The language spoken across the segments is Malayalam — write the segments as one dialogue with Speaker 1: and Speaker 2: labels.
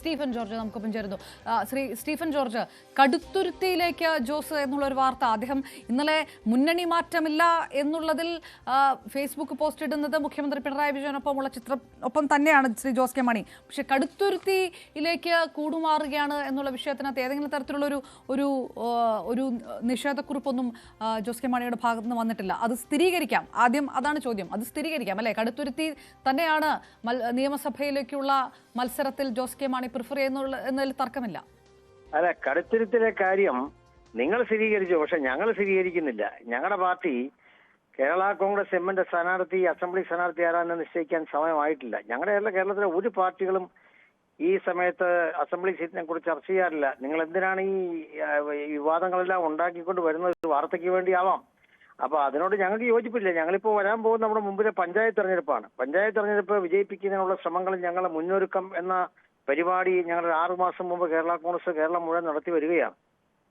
Speaker 1: സ്റ്റീഫൻ ജോർജ് നമുക്കൊപ്പം ചേരുന്നു. ശ്രീ സ്റ്റീഫൻ ജോർജ്, കടുത്തുരുത്തിയിലേക്ക് ജോസ് എന്നുള്ളൊരു വാർത്ത, അദ്ദേഹം ഇന്നലെ മുന്നണി മാറ്റമില്ല എന്നുള്ളതിൽ ഫേസ്ബുക്ക് പോസ്റ്റ് ഇടുന്നത് മുഖ്യമന്ത്രി പിണറായി വിജയനൊപ്പമുള്ള ഒപ്പം തന്നെയാണ് ശ്രീ ജോസ് കെ മാണി. പക്ഷെ കടുത്തുരുത്തിയിലേക്ക് കൂടുമാറുകയാണ് എന്നുള്ള വിഷയത്തിനകത്ത് ഏതെങ്കിലും തരത്തിലുള്ള ഒരു നിഷേധക്കുറിപ്പൊന്നും ജോസ് കെ മാണിയുടെ ഭാഗത്ത് നിന്ന് വന്നിട്ടില്ല. അത് സ്ഥിരീകരിക്കാം, ആദ്യം അതാണ് ചോദ്യം, അത് സ്ഥിരീകരിക്കാം അല്ലെ? കടുത്തുരുത്തി തന്നെയാണ് നിയമസഭയിലേക്കുള്ള മത്സരത്തിൽ ജോസ് കെ മാണി പ്രിഫർ എന്നതിൽ തർക്കമില്ല.
Speaker 2: അല്ല, കടുത്തുരുത്തിലെ കാര്യം നിങ്ങൾ സ്ഥിരീകരിച്ചു, പക്ഷെ ഞങ്ങൾ സ്ഥിരീകരിക്കുന്നില്ല. ഞങ്ങളുടെ പാർട്ടി കേരള കോൺഗ്രസ് എമ്മിന്റെ സ്ഥാനാർത്ഥി, അസംബ്ലി സ്ഥാനാർത്ഥി ആരാണെന്ന് നിശ്ചയിക്കാൻ സമയമായിട്ടില്ല. ഞങ്ങളുടെ കേരളത്തിലെ ഒരു പാർട്ടികളും ഈ സമയത്ത് അസംബ്ലി സീറ്റിനെ കുറിച്ച് ചർച്ച ചെയ്യാറില്ല. നിങ്ങൾ എന്തിനാണ് ഈ വിവാദങ്ങളെല്ലാം ഉണ്ടാക്കിക്കൊണ്ട് വരുന്നത്? വാർത്തയ്ക്ക് വേണ്ടിയാവാം. അപ്പൊ അതിനോട് ഞങ്ങൾക്ക് യോജിപ്പില്ല. ഞങ്ങളിപ്പോ വരാൻ പോകുന്ന നമ്മുടെ മുമ്പിലെ പഞ്ചായത്ത് തെരഞ്ഞെടുപ്പാണ്. പഞ്ചായത്ത് തെരഞ്ഞെടുപ്പ് വിജയിപ്പിക്കുന്നതിനുള്ള ശ്രമങ്ങൾ ഞങ്ങൾ മുന്നൊരുക്കം എന്ന പരിപാടി ഞങ്ങൾ 6 മാസം മുമ്പ് കേരള കോൺഗ്രസ് കേരളം മുഴുവൻ നടത്തി വരികയാണ്.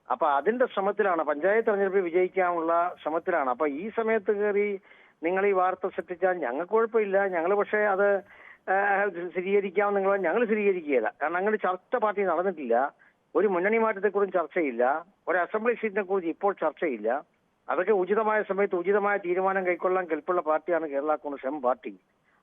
Speaker 2: അപ്പൊ അതിന്റെ ശ്രമത്തിലാണ്, പഞ്ചായത്ത് തെരഞ്ഞെടുപ്പ് വിജയിക്കാനുള്ള ശ്രമത്തിലാണ്. അപ്പൊ ഈ സമയത്ത് കയറി നിങ്ങൾ ഈ വാർത്ത സൃഷ്ടിച്ചാൽ ഞങ്ങൾക്ക് കുഴപ്പമില്ല. ഞങ്ങൾ പക്ഷേ അത് സ്ഥിരീകരിക്കാം ഞങ്ങൾ സ്ഥിരീകരിക്കുകയില്ല. കാരണം അങ്ങനെ ചർച്ച പാർട്ടി നടന്നിട്ടില്ല. ഒരു മുന്നണി മാറ്റത്തെക്കുറിച്ച് ചർച്ചയില്ല, ഒരു അസംബ്ലി സീറ്റിനെ കുറിച്ച് ഇപ്പോൾ ചർച്ചയില്ല. അതൊക്കെ ഉചിതമായ സമയത്ത് ഉചിതമായ തീരുമാനം കൈക്കൊള്ളാൻ കെൽപ്പുള്ള പാർട്ടിയാണ് കേരള കോൺഗ്രസ് എം പാർട്ടി.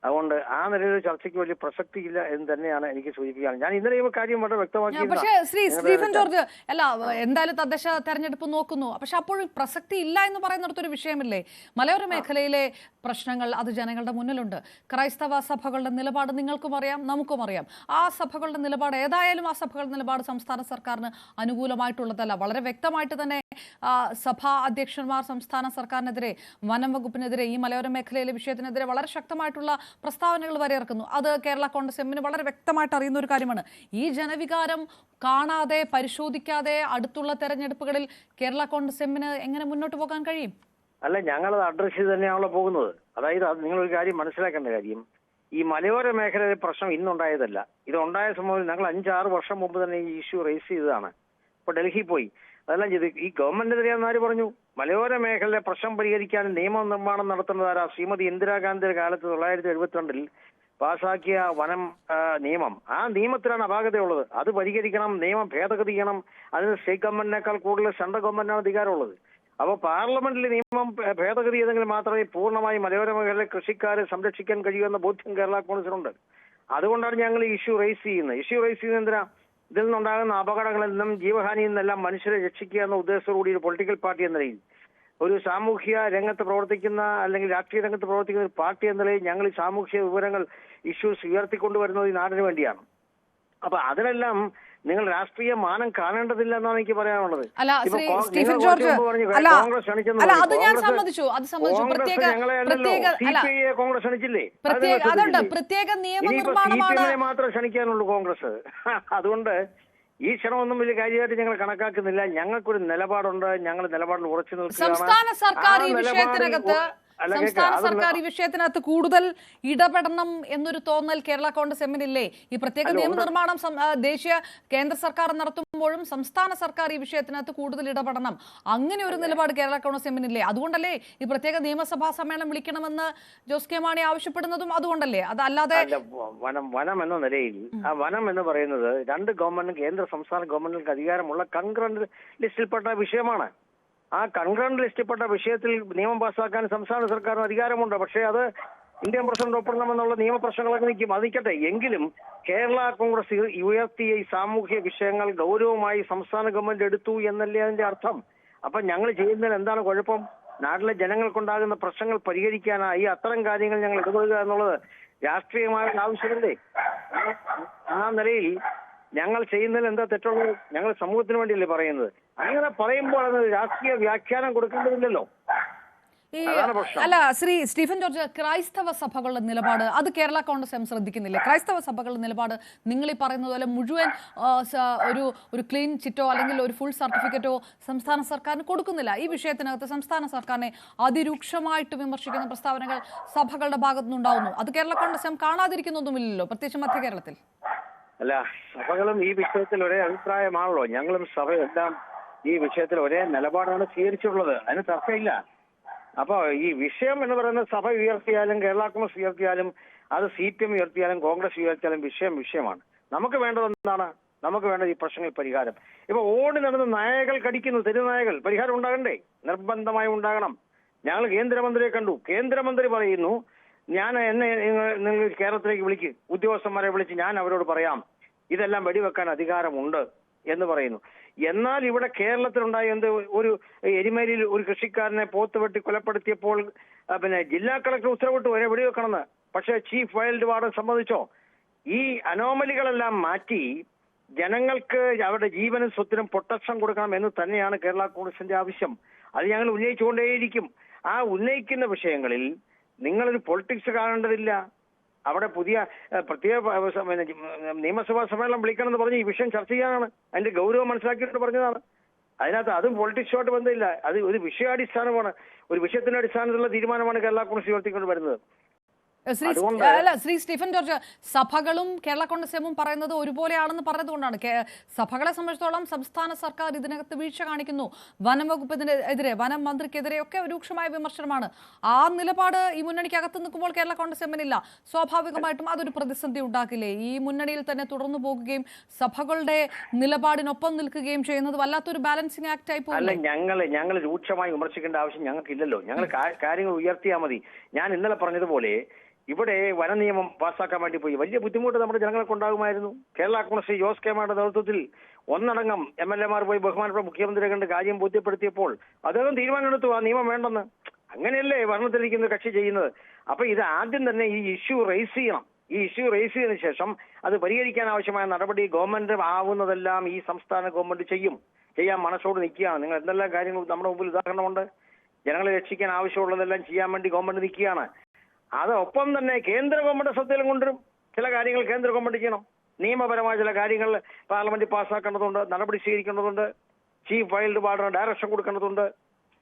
Speaker 2: അതുകൊണ്ട് ആ നിലയിൽ ചർച്ചയ്ക്ക് വലിയ പ്രസക്തിയില്ല എന്ന് തന്നെയാണ് എനിക്ക് സൂചിപ്പിക്കാൻ. ഞാൻ ഇന്നലെ ഈ കാര്യം വളരെ വ്യക്തമാക്കി.
Speaker 1: പക്ഷേ ശ്രീ സ്റ്റീഫൻ ജോർജ്, അല്ല എന്തായാലും തദ്ദേശ തെരഞ്ഞെടുപ്പ് നോക്കുന്നു, പക്ഷെ അപ്പോഴും പ്രസക്തി ഇല്ല എന്ന് പറയുന്നിടത്തൊരു വിഷയമില്ലേ? മലയോര മേഖലയിലെ പ്രശ്നങ്ങൾ അത് ജനങ്ങളുടെ മുന്നിലുണ്ട്. ക്രൈസ്തവ സഭകളുടെ നിലപാട് നിങ്ങൾക്കും അറിയാം, നമുക്കും അറിയാം. ആ സഭകളുടെ നിലപാട് ഏതായാലും ആ സഭകളുടെ നിലപാട് സംസ്ഥാന സർക്കാരിന് അനുകൂലമായിട്ടുള്ളതല്ല. വളരെ വ്യക്തമായിട്ട് തന്നെ സഭാ അധ്യക്ഷന്മാർ സംസ്ഥാന സർക്കാരിനെതിരെ, വനം വകുപ്പിനെതിരെ, ഈ മലയോര മേഖലയിലെ വിഷയത്തിനെതിരെ വളരെ ശക്തമായിട്ടുള്ള പ്രസ്താവനകൾ വരെ ഇറക്കുന്നു. അത് കേരള കോൺഗ്രസ് എമ്മിന് വളരെ വ്യക്തമായിട്ട് അറിയുന്ന ഒരു കാര്യമാണ്. ഈ ജനവികാരം കാണാതെ, പരിശോധിക്കാതെ അടുത്തുള്ള തെരഞ്ഞെടുപ്പുകളിൽ കേരള കോൺഗ്രസ് എമ്മിന് എങ്ങനെ മുന്നോട്ട് പോകാൻ കഴിയും?
Speaker 2: അല്ല, ഞങ്ങളത് അഡ്രസ് ചെയ്ത് തന്നെയാണല്ലോ പോകുന്നത്. അതായത് നിങ്ങളൊരു കാര്യം മനസ്സിലാക്കേണ്ട കാര്യം, ഈ മലയോര മേഖലയിലെ പ്രശ്നം ഇന്നുണ്ടായതല്ല. ഇതുണ്ടായ സംഭവം ഞങ്ങൾ 5-6 വർഷം മുമ്പ് തന്നെ ഈ ഇഷ്യൂ റേസ് ചെയ്തതാണ്. ഇപ്പൊ ഡൽഹി പോയി അതെല്ലാം ചെയ്ത് ഈ ഗവൺമെന്റിനെതിരെയാണെന്ന് ആര് പറഞ്ഞു? മലയോര മേഖലയിലെ പ്രശ്നം പരിഹരിക്കാൻ നിയമനിർമ്മാണം നടത്തുന്നതാരാ? ശ്രീമതി ഇന്ദിരാഗാന്ധിയുടെ കാലത്ത് 1972 പാസാക്കിയ വനം നിയമം. ആ നിയമത്തിലാണ് അപാകതയുള്ളത്. അത് പരിഹരിക്കണം, നിയമം ഭേദഗതി ചെയ്യണം. അതിന് സ്റ്റേറ്റ് ഗവൺമെന്റിനേക്കാൾ കൂടുതൽ സെൻട്രൽ ഗവൺമെന്റിനാണ് അധികാരമുള്ളത്. അപ്പോൾ പാർലമെന്റിൽ നിയമം ഭേദഗതി ചെയ്തെങ്കിൽ മാത്രമേ പൂർണ്ണമായി മലയോര മേഖലയിലെ കൃഷിക്കാരെ സംരക്ഷിക്കാൻ കഴിയുമെന്ന ബോധ്യം കേരള കോൺഗ്രസിനുണ്ട്. അതുകൊണ്ടാണ് ഞങ്ങൾ ഈ ഇഷ്യൂ റേസ് ചെയ്യുന്നത്. എന്തിനാ? ഇതിൽ നിന്നുണ്ടാകുന്ന അപകടങ്ങളിൽ നിന്നും ജീവഹാനിയിൽ നിന്നെല്ലാം മനുഷ്യരെ രക്ഷിക്കുക എന്ന ഉദ്ദേശത്തോടുകൂടി ഒരു പൊളിറ്റിക്കൽ പാർട്ടി എന്ന നിലയിൽ, ഒരു സാമൂഹ്യ രംഗത്ത് പ്രവർത്തിക്കുന്ന അല്ലെങ്കിൽ രാഷ്ട്രീയ രംഗത്ത് പ്രവർത്തിക്കുന്ന ഒരു പാർട്ടി എന്ന നിലയിൽ ഞങ്ങൾ ഈ സാമൂഹ്യ വിവരങ്ങൾ, ഇഷ്യൂസ് ഉയർത്തിക്കൊണ്ടുവരുന്നത് ഈ നാടിന് വേണ്ടിയാണ്. അപ്പൊ അതിനെല്ലാം നിങ്ങൾ രാഷ്ട്രീയ മാനം കാണേണ്ടതില്ല എന്നാണ് എനിക്ക് പറയാനുള്ളത്. കോൺഗ്രസ് ക്ഷണിച്ചില്ലേ? മാത്രമേ ക്ഷണിക്കാനുള്ളൂ കോൺഗ്രസ്. അതുകൊണ്ട് ഈ ക്ഷണമൊന്നും വലിയ കാര്യമായിട്ട് ഞങ്ങൾ കണക്കാക്കുന്നില്ല. ഞങ്ങൾക്കൊരു നിലപാടുണ്ട്. ഞങ്ങൾ നിലപാടിൽ ഉറച്ചു നിൽക്കുകയാണ്.
Speaker 1: സംസ്ഥാന സർക്കാർ ഈ വിഷയത്തിനകത്ത് കൂടുതൽ ഇടപെടണം എന്നൊരു തോന്നൽ കേരള കോൺഗ്രസ് എമ്മിനില്ലേ? ഈ പ്രത്യേക നിയമനിർമ്മാണം ദേശീയ കേന്ദ്ര സർക്കാർ നടത്തുമ്പോഴും സംസ്ഥാന സർക്കാർ ഈ വിഷയത്തിനകത്ത് കൂടുതൽ ഇടപെടണം, അങ്ങനെ ഒരു നിലപാട് കേരള കോൺഗ്രസ് എമ്മിനില്ലേ? അതുകൊണ്ടല്ലേ ഈ പ്രത്യേക നിയമസഭാ സമ്മേളനം വിളിക്കണമെന്ന് ജോസ് കെ മാണി ആവശ്യപ്പെടുന്നതും? അതുകൊണ്ടല്ലേ? അതല്ലാതെ
Speaker 2: വനം എന്ന നിലയിൽ ആ വനം എന്ന് പറയുന്നത് 2 ഗവൺമെന്റും കേന്ദ്ര സംസ്ഥാന ഗവൺമെന്റുകൾക്ക് അധികാരമുള്ള കൺകറന്റ് ലിസ്റ്റിൽപ്പെട്ട വിഷയമാണ്. ആ കൺകറന്റ് ലിസ്റ്റിൽപ്പെട്ട വിഷയത്തിൽ നിയമം പാസ്സാക്കാൻ സംസ്ഥാന സർക്കാരിന് അധികാരമുണ്ട്. പക്ഷേ അത് ഇന്ത്യൻ പ്രസിഡന്റ് ഒപ്പിടണമെന്നുള്ള നിയമപ്രശ്നങ്ങളൊക്കെ നിൽക്കും. അത് നിൽക്കട്ടെ. എങ്കിലും കേരള കോൺഗ്രസ് ഉയർത്തിയ ഈ സാമൂഹ്യ വിഷയങ്ങൾ ഗൗരവമായി സംസ്ഥാന ഗവൺമെന്റ് എടുത്തു എന്നല്ലേ അതിന്റെ അർത്ഥം. അപ്പൊ ഞങ്ങൾ ചെയ്യുന്നതിൽ എന്താണ് കുഴപ്പം? നാട്ടിലെ ജനങ്ങൾക്കുണ്ടാകുന്ന പ്രശ്നങ്ങൾ പരിഹരിക്കാനായി അത്തരം കാര്യങ്ങൾ ഞങ്ങൾ ഇടപെടുക എന്നുള്ളത് രാഷ്ട്രീയമായ ആവശ്യമല്ലേ? ആ നിലയിൽ ഞങ്ങൾ ചെയ്യുന്നതിൽ എന്താ തെറ്റുള്ളത്? ഞങ്ങൾ സമൂഹത്തിന് വേണ്ടിയല്ലേ പറയുന്നത്. അങ്ങനെ പറയുമ്പോൾ അത് രാഷ്ട്രീയ വ്യാഖ്യാനം കൊടുക്കേണ്ടതില്ലല്ലോ.
Speaker 1: അല്ല ശ്രീ സ്റ്റീഫൻ ജോർജ്, ക്രൈസ്തവ സഭകളുടെ നിലപാട് അത് കേരള കോൺഗ്രസ് എം ശ്രദ്ധിക്കുന്നില്ലേ? ക്രൈസ്തവ സഭകളുടെ നിലപാട് നിങ്ങൾ ഈ പറയുന്നത് പോലെ മുഴുവൻ ഒരു ക്ലീൻ ചിറ്റോ അല്ലെങ്കിൽ ഒരു ഫുൾ സർട്ടിഫിക്കറ്റോ സംസ്ഥാന സർക്കാരിന് കൊടുക്കുന്നില്ല. ഈ വിഷയത്തിനകത്ത് സംസ്ഥാന സർക്കാരിനെ അതിരൂക്ഷമായിട്ട് വിമർശിക്കുന്ന പ്രസ്താവനകൾ സഭകളുടെ ഭാഗത്തുനിന്നുണ്ടാവുന്നു. അത് കേരള കോൺഗ്രസ് എം കാണാതിരിക്കുന്നൊന്നുമില്ലല്ലോ, പ്രത്യേകിച്ച് മധ്യ കേരളത്തിൽ.
Speaker 2: അല്ല, സഭകളും ഈ വിഷയത്തിൽ ഒരേ അഭിപ്രായമാണല്ലോ. ഞങ്ങളും സഭയെല്ലാം ഈ വിഷയത്തിൽ ഒരേ നിലപാടാണ് സ്വീകരിച്ചിട്ടുള്ളത്. അതിന് തർക്കമില്ല. അപ്പൊ ഈ വിഷയം എന്ന് പറയുന്നത് സഭ ഉയർത്തിയാലും കേരള കോൺഗ്രസ് ഉയർത്തിയാലും അത് CPM ഉയർത്തിയാലും കോൺഗ്രസ് ഉയർത്തിയാലും വിഷയമാണ്. നമുക്ക് വേണ്ടത് എന്താണ്? നമുക്ക് വേണ്ടത് ഈ പ്രശ്നങ്ങൾ പരിഹാരം. ഇപ്പൊ ഓടി നടന്ന് നായകൾ കടിക്കുന്നു, തെരുനായകൾ. പരിഹാരം ഉണ്ടാകണ്ടേ? നിർബന്ധമായി ഉണ്ടാകണം. ഞങ്ങൾ കേന്ദ്രമന്ത്രിയെ കണ്ടു. കേന്ദ്രമന്ത്രി പറയുന്നു, നിങ്ങൾ കേരളത്തിലേക്ക് വിളിക്ക്, ഉദ്യോഗസ്ഥന്മാരെ വിളിച്ച് ഞാൻ അവരോട് പറയാം ഇതെല്ലാം വെടിവെക്കാൻ അധികാരമുണ്ട് എന്ന് പറയുന്നു. എന്നാൽ ഇവിടെ കേരളത്തിലുണ്ടായ ഒരു എരുമേലിയിൽ ഒരു കൃഷിക്കാരനെ പോത്ത് വെട്ടി കൊലപ്പെടുത്തിയപ്പോൾ ജില്ലാ കളക്ടർ ഉത്തരവിട്ട് വരെ വെടിവെക്കണമെന്ന്. പക്ഷേ ചീഫ് വൈൽഡ് വാർഡൻ സമ്മതിച്ചോ? ഈ അനോമലികളെല്ലാം മാറ്റി ജനങ്ങൾക്ക് അവരുടെ ജീവനും സ്വത്തിനും പ്രൊട്ടക്ഷൻ കൊടുക്കണം എന്ന് തന്നെയാണ് കേരള കോൺഗ്രസിന്റെ ആവശ്യം. അത് ഞങ്ങൾ ഉന്നയിച്ചുകൊണ്ടേയിരിക്കും. ആ ഉന്നയിക്കുന്ന വിഷയങ്ങളിൽ നിങ്ങളൊരു പൊളിറ്റിക്സ് കാണേണ്ടതില്ല. അവിടെ പുതിയ പ്രത്യേക നിയമസഭാ സമ്മേളനം വിളിക്കണമെന്ന് പറഞ്ഞ് ഈ വിഷയം ചർച്ച ചെയ്യാനാണ്. അതിന്റെ ഗൗരവം മനസ്സിലാക്കിയിട്ട് പറഞ്ഞതാണ്. അതിനകത്ത് അതും പൊളിറ്റിക്സുമായിട്ട് ബന്ധമില്ല. അത് ഒരു വിഷയാടിസ്ഥാനമാണ്. ഒരു വിഷയത്തിന്റെ അടിസ്ഥാനത്തിലുള്ള തീരുമാനമാണ് കേരള കോൺഗ്രസ് ഉയർത്തിക്കൊണ്ട് വരുന്നത്.
Speaker 1: ശ്രീ സ്റ്റീഫൻ ജോർജ്, സഭകളും കേരള കോൺഗ്രസ് എമ്മും പറയുന്നത് ഒരുപോലെയാണെന്ന് പറഞ്ഞതുകൊണ്ടാണ്. സഭകളെ സംബന്ധിച്ചിടത്തോളം സംസ്ഥാന സർക്കാർ ഇതിനകത്ത് വീഴ്ച കാണിക്കുന്നു, വനം വകുപ്പിനെതിരെ, വനം മന്ത്രിക്കെതിരെ ഒക്കെ രൂക്ഷമായ വിമർശനമാണ്. ആ നിലപാട് ഈ മുന്നണിക്കകത്ത് നിൽക്കുമ്പോൾ കേരള കോൺഗ്രസ് എമ്മിനില്ല. സ്വാഭാവികമായിട്ടും അതൊരു പ്രതിസന്ധി ഉണ്ടാക്കില്ലേ? ഈ മുന്നണിയിൽ തന്നെ തുടർന്നു പോകുകയും സഭകളുടെ നിലപാടിനൊപ്പം നിൽക്കുകയും ചെയ്യുന്നത് വല്ലാത്തൊരു ബാലൻസിംഗ് ആക്ട് ആയി പോകും.
Speaker 2: അല്ല, ഞങ്ങൾ രൂക്ഷമായി വിമർശിക്കേണ്ട ആവശ്യം ഞങ്ങൾക്കില്ലല്ലോ. ഞങ്ങൾ കാര്യങ്ങൾ ഉയർത്തിയാൽ മതി. ഞാൻ ഇന്നലെ പറഞ്ഞതുപോലെ ഇവിടെ വന നിയമം പാസ്സാക്കാൻ വേണ്ടി പോയി വലിയ ബുദ്ധിമുട്ട് നമ്മുടെ ജനങ്ങൾക്ക് ഉണ്ടാകുമായിരുന്നു. കേരള കോൺഗ്രസ് ജോസ് കെ മാണിയുടെ നേതൃത്വത്തിൽ ഒന്നടങ്കം MLA മാർ പോയി ബഹുമാനപ്പെട്ട മുഖ്യമന്ത്രിയെ കണ്ട് കാര്യം ബോധ്യപ്പെടുത്തിയപ്പോൾ അദ്ദേഹം തീരുമാനമെടുത്തു ആ നിയമം വേണ്ടെന്ന്. അങ്ങനെയല്ലേ ഭരണത്തിലിരിക്കുന്ന കക്ഷി ചെയ്യുന്നത്? അപ്പൊ ഇത് ആദ്യം തന്നെ ഈ ഇഷ്യൂ റേസ് ചെയ്യണം. ഈ ഇഷ്യൂ റേസ് ചെയ്തതിനു ശേഷം അത് പരിഹരിക്കാൻ ആവശ്യമായ നടപടി ഗവൺമെന്റ് ആവുന്നതെല്ലാം ഈ സംസ്ഥാന ഗവൺമെന്റ് ചെയ്യാൻ മനസ്സോട് നിൽക്കുകയാണ്. നിങ്ങൾ എന്തെല്ലാം കാര്യങ്ങൾ നമ്മുടെ മുമ്പിൽ ഉദാഹരണമുണ്ട്. ജനങ്ങളെ രക്ഷിക്കാൻ ആവശ്യമുള്ളതെല്ലാം ചെയ്യാൻ വേണ്ടി ഗവൺമെന്റ് നിൽക്കുകയാണ്. അതൊപ്പം തന്നെ കേന്ദ്ര ഗവൺമെന്റ് ശ്രദ്ധയിലും കൊണ്ടുവരും. ചില കാര്യങ്ങൾ കേന്ദ്ര ഗവൺമെന്റ് ചെയ്യണം. നിയമപരമായ ചില കാര്യങ്ങൾ പാർലമെന്റിൽ പാസ്സാക്കേണ്ടതുണ്ട്, നടപടി സ്വീകരിക്കേണ്ടതുണ്ട്, ചീഫ് വൈൽഡ് വാർഡന് ഡയറക്ഷൻ കൊടുക്കേണ്ടതുണ്ട്.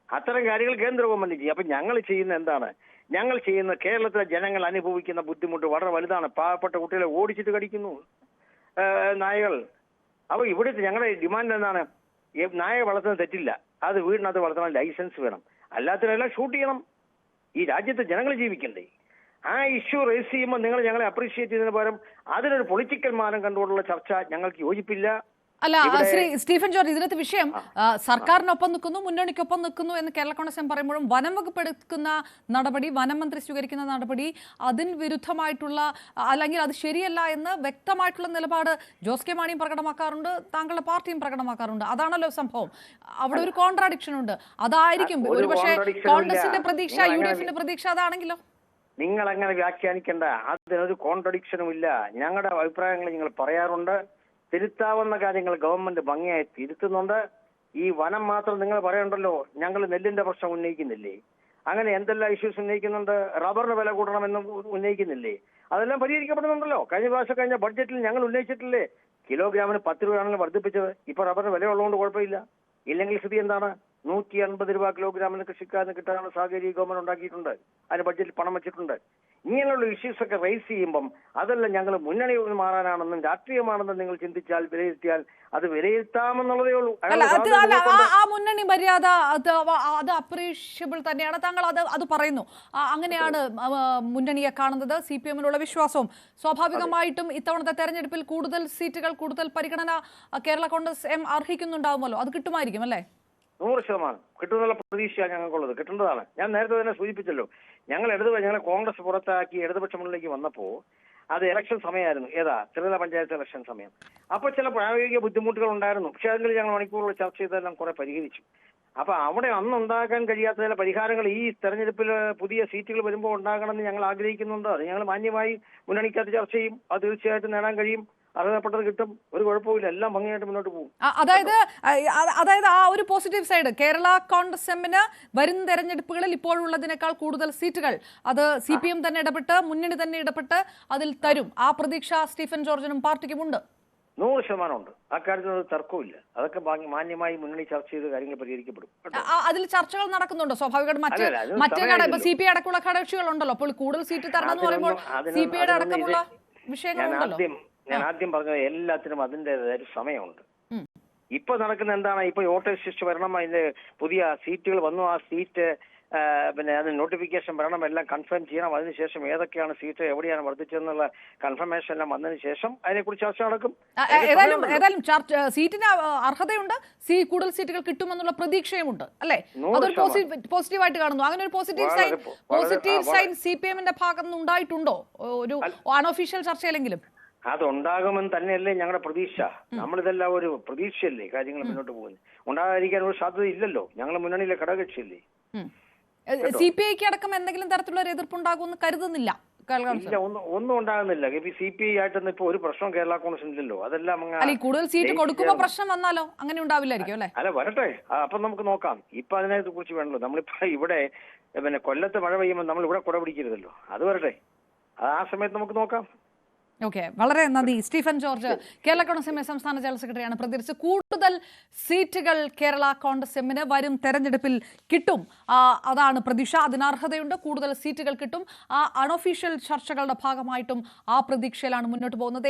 Speaker 2: അത്തരം കാര്യങ്ങൾ കേന്ദ്ര ഗവൺമെന്റ് ചെയ്യും. അപ്പൊ ഞങ്ങൾ ചെയ്യുന്ന എന്താണ്? ഞങ്ങൾ ചെയ്യുന്ന കേരളത്തിലെ ജനങ്ങൾ അനുഭവിക്കുന്ന ബുദ്ധിമുട്ട് വളരെ വലുതാണ്. പാവപ്പെട്ട കുട്ടികളെ ഓടിച്ചിട്ട് കടിക്കുന്നു നായകൾ. അപ്പൊ ഇവിടുത്തെ ഞങ്ങളുടെ ഡിമാൻഡ് എന്താണ്? നായ വളർത്തുന്നത് തെറ്റില്ല, അത് വീടിനകത്ത് വളർത്തണം, ലൈസൻസ് വേണം. അല്ലാത്തതെല്ലാം ഷൂട്ട് ചെയ്യണം. ഈ രാജ്യത്ത് ജനങ്ങൾ ജീവിക്കണ്ടേ? ആ ഇഷ്യൂ റേസ് ചെയ്യുമ്പോൾ നിങ്ങൾ ഞങ്ങളെ അപ്രീഷിയേറ്റ് ചെയ്യുന്നതിന് പകരം അതിനൊരു പൊളിറ്റിക്കൽ മാനം കണ്ടുകൊണ്ടുള്ള ചർച്ച ഞങ്ങൾക്ക് യോജിപ്പില്ല.
Speaker 1: അല്ല, ശ്രീ സ്റ്റീഫൻ ജോർജ്, ഇതിനകത്ത് വിഷയം സർക്കാരിനൊപ്പം നിൽക്കുന്നു, മുന്നണിക്കൊപ്പം നിൽക്കുന്നു എന്ന് കേരള കോൺഗ്രസ് എം പറയുമ്പോഴും വനം വകുപ്പ് എടുക്കുന്ന നടപടി, വനം മന്ത്രി സ്വീകരിക്കുന്ന നടപടി അതിന് വിരുദ്ധമായിട്ടുള്ള അല്ലെങ്കിൽ അത് ശരിയല്ല എന്ന് വ്യക്തമായിട്ടുള്ള നിലപാട് ജോസ് കെ മാണിയും പ്രകടമാക്കാറുണ്ട്, താങ്കളുടെ പാർട്ടിയും പ്രകടമാക്കാറുണ്ട്. അതാണല്ലോ സംഭവം. അവിടെ ഒരു കോൺട്രാഡിക്ഷൻ ഉണ്ട്. അതായിരിക്കും ഒരുപക്ഷെ കോൺഗ്രസിന്റെ പ്രതീക്ഷ, UDF-ന്റെ പ്രതീക്ഷ അതാണെങ്കിലോ?
Speaker 2: നിങ്ങൾ അങ്ങനെ വ്യാഖ്യാനിക്കേണ്ട. അതിനൊരു കോൺട്രഡിക്ഷനും ഇല്ല. ഞങ്ങളുടെ അഭിപ്രായങ്ങൾ നിങ്ങൾ പറയാറുണ്ട്. തിരുത്താവുന്ന കാര്യങ്ങൾ ഗവൺമെന്റ് ഭംഗിയായി തിരുത്തുന്നുണ്ട്. ഈ വനം മാത്രം നിങ്ങൾ പറയണ്ടല്ലോ. ഞങ്ങൾ നെല്ലിന്റെ പ്രശ്നം ഉന്നയിക്കുന്നില്ലേ? അങ്ങനെ എന്തെല്ലാം ഇഷ്യൂസ് ഉന്നയിക്കുന്നുണ്ട്. റബ്ബറിന് വില കൂടണമെന്ന് ഉന്നയിക്കുന്നില്ലേ? അതെല്ലാം പരിഹരിക്കപ്പെടുന്നുണ്ടല്ലോ. കഴിഞ്ഞ ബഡ്ജറ്റിൽ ഞങ്ങൾ ഉന്നയിച്ചിട്ടില്ലേ കിലോഗ്രാമിന് 10 രൂപയാണെങ്കിലും വർദ്ധിപ്പിച്ചത്? ഇപ്പൊ റബ്ബറിന് വില ഉള്ളതുകൊണ്ട് കുഴപ്പമില്ല. ഇല്ലെങ്കിൽ സ്ഥിതി എന്താണ്? 150 രൂപ കിലോഗ്രാമിന് കൃഷിക്കാരന് കിട്ടാനുള്ള സാഹചര്യം ഗവൺമെന്റ് ഉണ്ടാക്കിയിട്ടുണ്ട്. അതിന് ബഡ്ജറ്റിൽ പണം വെച്ചിട്ടുണ്ട്. ഇങ്ങനെയുള്ള ഇഷ്യൂസ് ഒക്കെ റേസ് ചെയ്യുമ്പം അതെല്ലാം ഞങ്ങൾ മുന്നണി മാറാനാണെന്നും രാഷ്ട്രീയമാണെന്നും നിങ്ങൾ ചിന്തിച്ചാൽ, വിലയിരുത്തിയാൽ അത് വിലയിരുത്താമെന്നുള്ളതേ ഉള്ളൂ.
Speaker 1: ആ മുന്നണി മര്യാദ അത് അപ്രീഷ്യബിൾ തന്നെയാണ്. താങ്കൾ അത് പറയുന്നു. അങ്ങനെയാണ് മുന്നണിയെ കാണുന്നത്. CPM-നുള്ള വിശ്വാസവും സ്വാഭാവികമായിട്ടും ഇത്തവണത്തെ തെരഞ്ഞെടുപ്പിൽ കൂടുതൽ സീറ്റുകൾ, കൂടുതൽ പരിഗണന കേരള കോൺഗ്രസ് എം അർഹിക്കുന്നുണ്ടാവുമല്ലോ. അത് കിട്ടുമായിരിക്കും അല്ലേ?
Speaker 2: 100% കിട്ടുന്നുള്ള പ്രതീക്ഷയാണ് ഞങ്ങൾക്കുള്ളത്. കിട്ടേണ്ടതാണ്. ഞാൻ നേരത്തെ തന്നെ സൂചിപ്പിച്ചല്ലോ. ഞങ്ങളെ കോൺഗ്രസ് പുറത്താക്കി ഇടതുപക്ഷ മുന്നിലേക്ക് വന്നപ്പോൾ അത് ഇലക്ഷൻ സമയമായിരുന്നു. ത്രിതല പഞ്ചായത്ത് ഇലക്ഷൻ സമയം. അപ്പോൾ ചില പ്രായോഗിക ബുദ്ധിമുട്ടുകൾ ഉണ്ടായിരുന്നു. പക്ഷെ അതിൽ ഞങ്ങൾ മണിക്കൂറുകൾ ചർച്ച ചെയ്തെല്ലാം കുറെ പരിഹരിച്ചു. അപ്പൊ അവിടെ അന്നുണ്ടാക്കാൻ കഴിയാത്ത ചില പരിഹാരങ്ങൾ ഈ തെരഞ്ഞെടുപ്പിൽ പുതിയ സീറ്റുകൾ വരുമ്പോൾ ഉണ്ടാകണമെന്ന് ഞങ്ങൾ ആഗ്രഹിക്കുന്നുണ്ട്. അത് ഞങ്ങൾ മാന്യമായി മുന്നണിക്കകത്ത് ചർച്ച ചെയ്യും. അത് തീർച്ചയായിട്ടും നേടാൻ കഴിയും. അർഹതപ്പെട്ടത് കിട്ടും. ഒരു കുഴപ്പമില്ല. എല്ലാം ഭംഗിയായിട്ട് മുന്നോട്ട് പോകും.
Speaker 1: അതായത് ആ ഒരു പോസിറ്റീവ് സൈഡ്, കേരള കോൺഗ്രസ് എമ്മിന് വരും തെരഞ്ഞെടുപ്പുകളിൽ ഇപ്പോഴുള്ളതിനേക്കാൾ കൂടുതൽ സീറ്റുകൾ അത് CPM തന്നെ ഇടപെട്ട്, മുന്നണി തന്നെ ഇടപെട്ട് അതിൽ തരും. ആ പ്രതീക്ഷ സ്റ്റീഫൻ ജോർജിനും പാർട്ടിക്കും ഉണ്ട്.
Speaker 2: 100% ഉണ്ട്. അക്കാര്യത്തിൽ ഒരു തർക്കമില്ല. അതൊക്കെ മാന്യമായി മുന്നണി ചർച്ച ചെയ്ത് കാര്യങ്ങൾ പരിഹരിക്കപ്പെടും.
Speaker 1: അതിൽ ചർച്ചകൾ നടക്കുന്നുണ്ടോ? സ്വാഭാവികമായിട്ട് മറ്റു CPI അടക്കമുള്ള ഘടകകക്ഷികൾ ഉണ്ടല്ലോ. അപ്പോൾ കൂടുതൽ സീറ്റ് തരണം എന്ന് പറയുമ്പോൾ CPI അടക്കമുള്ള വിഷയങ്ങളുണ്ടല്ലോ.
Speaker 2: ഞാൻ ആദ്യം പറഞ്ഞത് എല്ലാത്തിനും അതിൻ്റെതായ ഒരു സമയമുണ്ട്. ഇപ്പൊ നടക്കുന്ന എന്താണ്? ഇപ്പൊ വോട്ടേഴ്സ് ലിസ്റ്റ് വരണം, അതിന്റെ പുതിയ സീറ്റുകൾ വന്നു. ആ സീറ്റ് പിന്നെ അതിന് നോട്ടിഫിക്കേഷൻ വരണം, എല്ലാം കൺഫേം ചെയ്യണം. അതിനുശേഷം ഏതൊക്കെയാണ് സീറ്റ് എവിടെയാണ് വർദ്ധിച്ചതെന്നുള്ള കൺഫർമേഷൻ എല്ലാം വന്നതിന് ശേഷം അതിനെക്കുറിച്ച് ചർച്ച നടക്കും.
Speaker 1: ഏതായാലും സീറ്റിന് അർഹതയുണ്ട്, കൂടുതൽ സീറ്റുകൾ കിട്ടുമെന്നുള്ള പ്രതീക്ഷയുമുണ്ട് അല്ലെ? അതൊരു പോസിറ്റീവായിട്ട് കാണുന്നു. അങ്ങനെ ഒരു പോസിറ്റീവ് സൈൻ CPM-ന്റെ ഭാഗത്ത് നിന്ന് ഉണ്ടായിട്ടുണ്ടോ ഒരു അൺഒഫീഷ്യൽ ചർച്ചയിലെങ്കിലും?
Speaker 2: അതുണ്ടാകുമെന്ന് തന്നെയല്ലേ ഞങ്ങളുടെ പ്രതീക്ഷ. നമ്മളിതെല്ലാം ഒരു പ്രതീക്ഷയല്ലേ കാര്യങ്ങൾ മുന്നോട്ട് പോകുന്നത്. ഉണ്ടാകാതിരിക്കാൻ ഒരു സാധ്യത ഇല്ലല്ലോ. ഞങ്ങൾ മുന്നണിയിലെ ഘടകകക്ഷിയല്ലേ.
Speaker 1: CPI-ക്ക് അടക്കം എന്തെങ്കിലും തരത്തിലുള്ള ഒരു എതിർപ്പുണ്ടാകുമെന്ന് കരുതുന്നില്ല?
Speaker 2: ഇല്ല, ഒന്നും ഉണ്ടാകുന്നില്ല. CPI ആയിട്ടൊന്നും ഇപ്പൊ ഒരു പ്രശ്നം കേരള കോൺഗ്രസ് ഇല്ലല്ലോ. അതെല്ലാം
Speaker 1: കൂടുതൽ സീറ്റ് കൊടുക്കുമ്പോൾ പ്രശ്നം വന്നാലോ? അങ്ങനെ ഉണ്ടാവില്ലായിരിക്കും അല്ലെ?
Speaker 2: അല്ല, വരട്ടെ, അപ്പൊ നമുക്ക് നോക്കാം. ഇപ്പൊ അതിനെ കുറിച്ച് വേണല്ലോ. നമ്മളിപ്പോ ഇവിടെ പിന്നെ കൊല്ലത്ത് മഴ പെയ്യുമ്പോൾ നമ്മൾ ഇവിടെ കുട പിടിക്കരുതല്ലോ. അത് വരട്ടെ, ആ സമയത്ത് നമുക്ക് നോക്കാം.
Speaker 1: ഓക്കെ, വളരെ നന്ദി. Stephen George, Kerala Congress M സംസ്ഥാന ജനറൽ സെക്രട്ടറിയാണ് പ്രതികരിച്ച്. കൂടുതൽ സീറ്റുകൾ കേരള കോൺഗ്രസ് എമ്മിന് വരും തെരഞ്ഞെടുപ്പിൽ കിട്ടും, അതാണ് പ്രതീക്ഷ. അതിനർഹതയുണ്ട്, കൂടുതൽ സീറ്റുകൾ കിട്ടും. ആ അൺഒഫീഷ്യൽ ചർച്ചകളുടെ ഭാഗമായിട്ടും ആ പ്രതീക്ഷയിലാണ് മുന്നോട്ട് പോകുന്നത്.